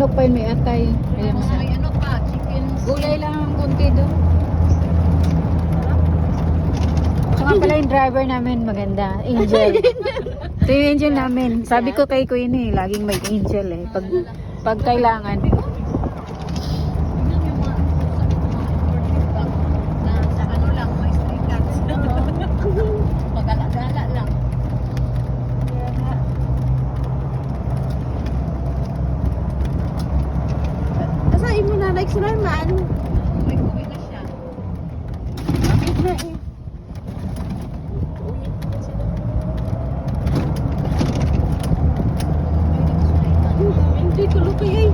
kapal, may atay. Ayan Tapos sa. may ano pa, chicken. Gulay lang ang konti doon. Saka pala yung driver namin maganda. Angel. Ito yung angel namin. Sabi ko kay Queen eh, laging may angel eh. Pag kailangan. Tingnan yung mga na sa ano lang, may stray cats. Magala-gala lang. Kasain mo na, like si Norman. May uwi na siya. Bakit na eh. Hindi ko lupay eh.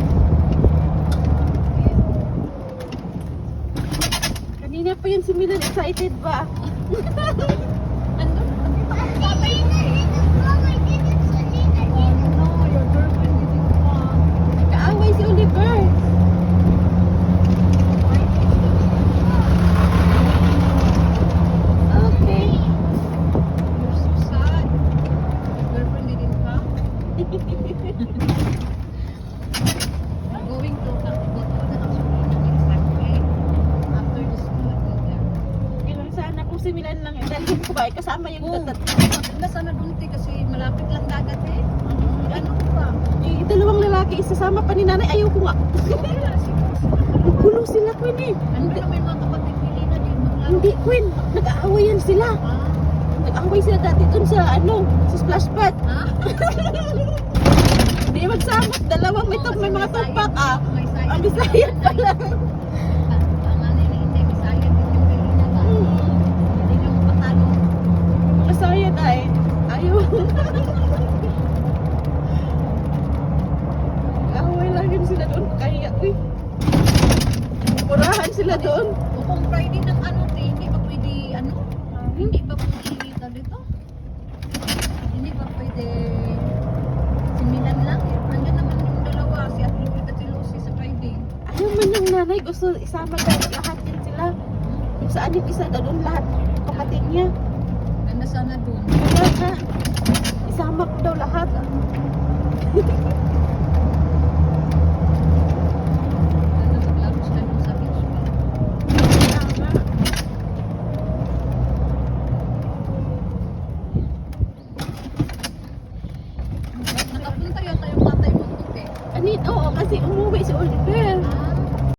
Kanina pa yan si Milan excited ba? Kaaway si Oliver. Okay. You're so sad. Your girlfriend didn't come. Going to go to the hospital exactly after the school I go there. Kailan sana kung si Milan lang eh. Dahil ko ba, kasama yung Oh, tatat. maganda sana doon kasi malapit lang dagat eh. Ano pa? Eh, dalawang lalaki, isasama pa ni nanay. Ayaw ko nga. Gulo sila, Queen eh. Ano na may mga kapatid ni Lina din maglaro. Hindi, Queen. Nag-aaway yan sila. Ah? Nag-aaway sila dati dun sa sa splash pad. Ah? Hindi magsamot. Dalawang may mga tupak ah. May sayad. Ang bisayan pa lang. Ang ano ni hindi, may sayad din yung kay Lina ba? Hindi niyo mapatalo. Mga sayad ay. Ayaw. Nag-aaway lang yun sila doon. Kaya, uy. Purahan sila doon. O kung Friday ng ano, hindi ba pwede ano? Hindi ba pwede dito? Hindi ba pwede si Milan lang? Nandiyan naman yung dalawa, si Atlupit at si Lucy sa Friday. Ayaw man yung nanay. Gusto isama daw lahat yan sila. Yung sa anin isa daw doon lahat. Kapatid niya. Ganda sana doon. Wala na. Isama ko daw lahat.